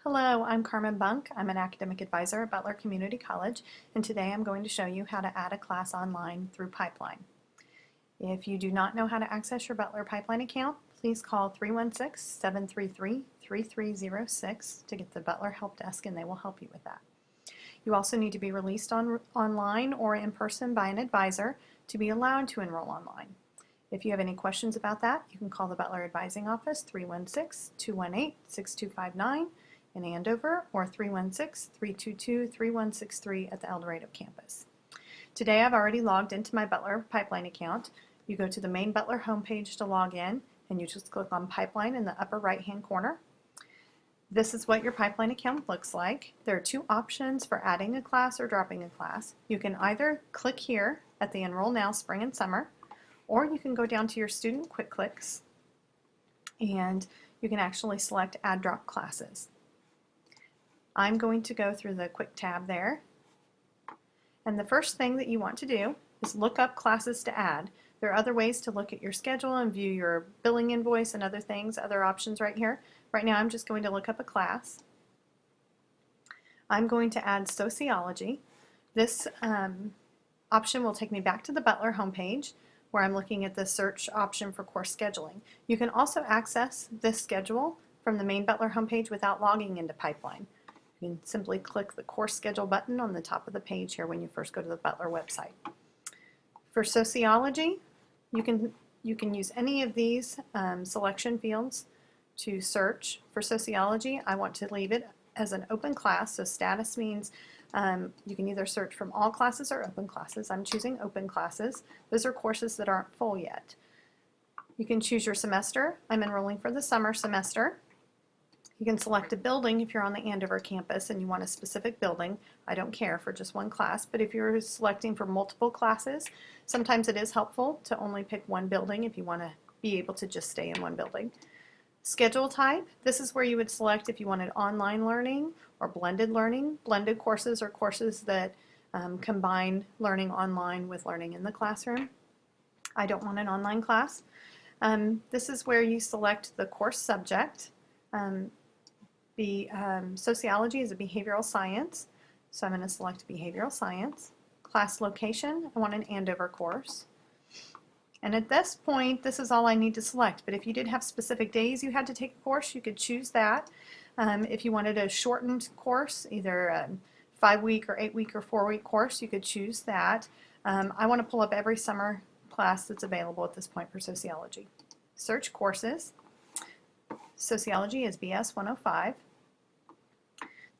Hello, I'm Carmen Bunk. I'm an academic advisor at Butler Community College, and today I'm going to show you how to add a class online through Pipeline. If you do not know how to access your Butler Pipeline account, please call 316-733-3306 to get the Butler Help Desk, and they will help you with that. You also need to be released online or in person by an advisor to be allowed to enroll online. If you have any questions about that, you can call the Butler Advising Office 316-218-6259 in Andover or 316-322-3163 at the El Dorado campus. Today I've already logged into my Butler Pipeline account. You go to the main Butler homepage to log in, and you just click on Pipeline in the upper right hand corner. This is what your Pipeline account looks like. There are two options for adding a class or dropping a class. You can either click here at the Enroll Now Spring and Summer, or you can go down to your student quick clicks and you can actually select Add Drop Classes. I'm going to go through the quick tab there, and the first thing that you want to do is look up classes to add. There are other ways to look at your schedule and view your billing invoice and other things, other options right here. Right now I'm just going to look up a class. I'm going to add Sociology. This option will take me back to the Butler homepage where I'm looking at the search option for course scheduling. You can also access this schedule from the main Butler homepage without logging into Pipeline. You can simply click the course schedule button on the top of the page here when you first go to the Butler website. For Sociology, you can use any of these selection fields to search. For Sociology, I want to leave it as an open class, so status means you can either search from all classes or open classes. I'm choosing open classes. Those are courses that aren't full yet. You can choose your semester. I'm enrolling for the summer semester. You can select a building if you're on the Andover campus and you want a specific building. I don't care for just one class, but if you're selecting for multiple classes, sometimes it is helpful to only pick one building if you want to be able to just stay in one building. Schedule type, this is where you would select if you wanted online learning or blended learning. Blended courses are courses that combine learning online with learning in the classroom. I don't want an online class. This is where you select the course subject. Sociology is a behavioral science, so I'm going to select behavioral science. Class location, I want an Andover course. And at this point, this is all I need to select, but if you did have specific days you had to take a course, you could choose that. If you wanted a shortened course, either a 5-week or 8-week or 4-week course, you could choose that. I want to pull up every summer class that's available at this point for sociology. Search courses. Sociology is BS 105.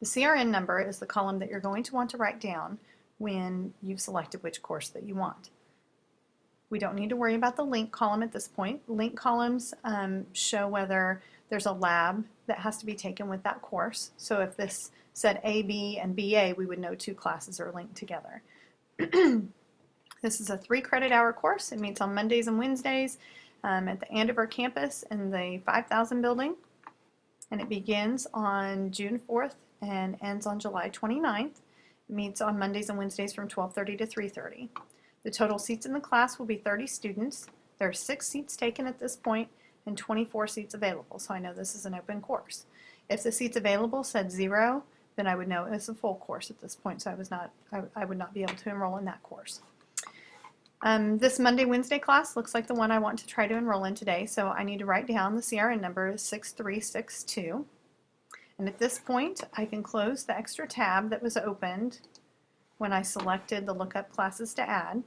The CRN number is the column that you're going to want to write down when you've selected which course that you want. We don't need to worry about the link column at this point. Link columns show whether there's a lab that has to be taken with that course. So if this said AB and BA, we would know two classes are linked together. This is a 3-credit-hour course. It meets on Mondays and Wednesdays at the Andover campus in the 5000 building. And it begins on June 4th and ends on July 29th. It meets on Mondays and Wednesdays from 12:30 to 3:30. The total seats in the class will be 30 students. There are 6 seats taken at this point and 24 seats available, so I know this is an open course. If the seats available said 0, then I would know it's a full course at this point, so I would not be able to enroll in that course. This Monday-Wednesday class looks like the one I want to try to enroll in today, so I need to write down the CRN number is 6362. And at this point, I can close the extra tab that was opened when I selected the lookup classes to add,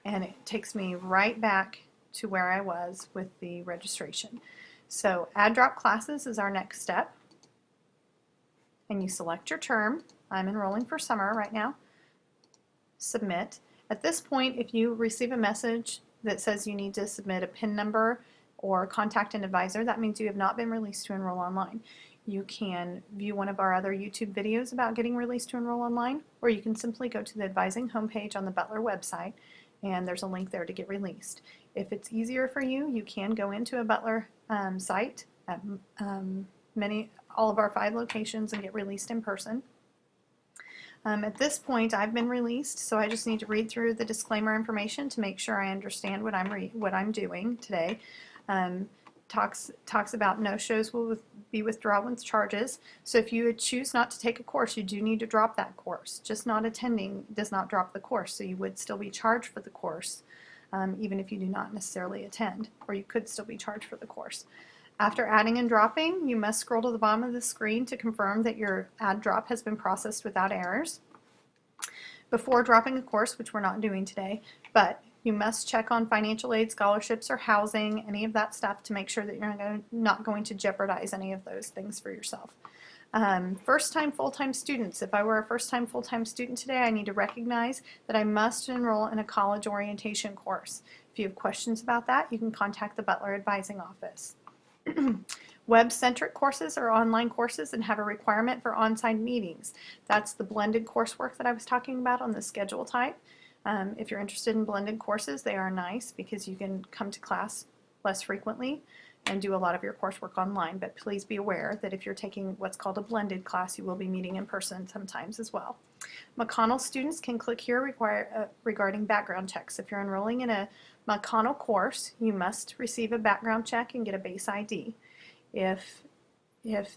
and it takes me right back to where I was with the registration. So add drop classes is our next step, and you select your term. I'm enrolling for summer right now. Submit. At this point, if you receive a message that says you need to submit a PIN number or contact an advisor, that means you have not been released to enroll online. You can view one of our other YouTube videos about getting released to enroll online, or you can simply go to the advising homepage on the Butler website, and there's a link there to get released. If it's easier for you, you can go into a Butler site at all of our 5 locations and get released in person. At this point, I've been released, so I just need to read through the disclaimer information to make sure I understand what I'm doing today. talks about no-shows will be withdrawn with charges. So if you choose not to take a course, you do need to drop that course. Just not attending does not drop the course, so you would still be charged for the course, even if you do not necessarily attend, or you could still be charged for the course. After adding and dropping, you must scroll to the bottom of the screen to confirm that your add drop has been processed without errors. Before dropping a course, which we're not doing today, but you must check on financial aid, scholarships, or housing, any of that stuff, to make sure that you're not going to jeopardize any of those things for yourself. First-time full-time students. If I were a first-time full-time student today, I need to recognize that I must enroll in a college orientation course. If you have questions about that, you can contact the Butler Advising Office. Web-centric courses are online courses and have a requirement for on-site meetings. That's the blended coursework that I was talking about on the schedule type. If you're interested in blended courses, they are nice because you can come to class less frequently and do a lot of your coursework online, but please be aware that if you're taking what's called a blended class, you will be meeting in person sometimes as well. McConnell students can click here regarding background checks. If you're enrolling in a McConnell course, you must receive a background check and get a base ID. If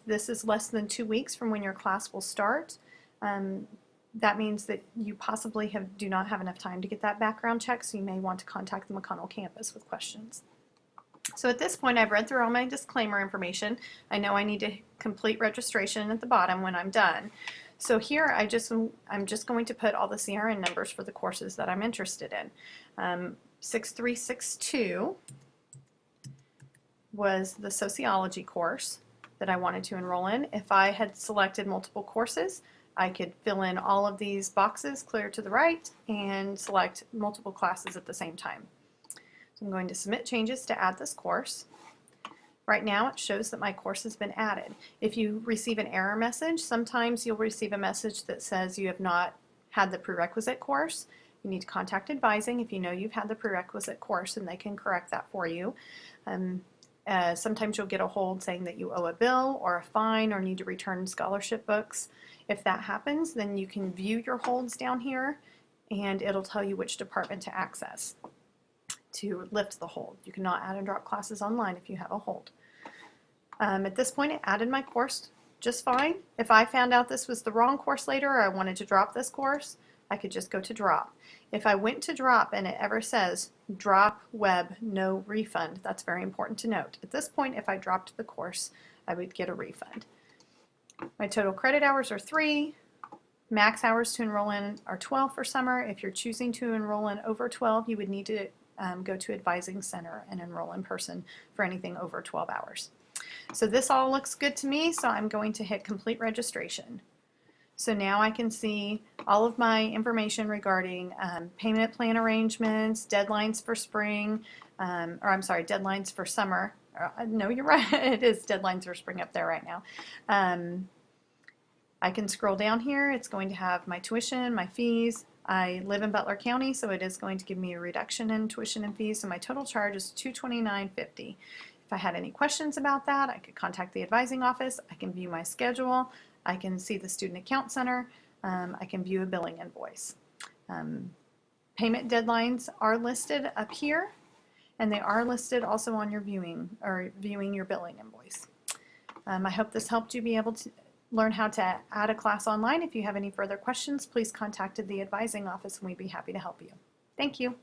this is less than 2 weeks from when your class will start, that means that you possibly do not have enough time to get that background check, so you may want to contact the McConnell campus with questions. So at this point, I've read through all my disclaimer information. I know I need to complete registration at the bottom when I'm done. So here I'm just going to put all the CRN numbers for the courses that I'm interested in. 6362 was the sociology course that I wanted to enroll in. If I had selected multiple courses, I could fill in all of these boxes clear to the right and select multiple classes at the same time. So I'm going to submit changes to add this course. Right now it shows that my course has been added. If you receive an error message, sometimes you'll receive a message that says you have not had the prerequisite course. You need to contact advising if you know you've had the prerequisite course, and they can correct that for you. Sometimes you'll get a hold saying that you owe a bill or a fine or need to return scholarship books. If that happens, then you can view your holds down here, and it'll tell you which department to access to lift the hold. You cannot add and drop classes online if you have a hold. At this point, it added my course just fine. If I found out this was the wrong course later, or I wanted to drop this course, I could just go to drop. If I went to drop and it ever says drop web, no refund, that's very important to note. At this point, if I dropped the course, I would get a refund. My total credit hours are 3. Max hours to enroll in are 12 for summer. If you're choosing to enroll in over 12, you would need to go to Advising Center and enroll in person for anything over 12 hours. So this all looks good to me, so I'm going to hit complete registration. So now I can see all of my information regarding payment plan arrangements, deadlines for spring, deadlines for summer. No, you're right, it is deadlines for spring up there right now. I can scroll down here. It's going to have my tuition, my fees. I live in Butler County, so it is going to give me a reduction in tuition and fees, so my total charge is $229.50. If I had any questions about that, I could contact the advising office. I can view my schedule. I can see the Student Account Center. I can view a billing invoice. Payment deadlines are listed up here, and they are listed also on your viewing your billing invoice. I hope this helped you be able to learn how to add a class online. If you have any further questions, please contact the advising office and we'd be happy to help you. Thank you.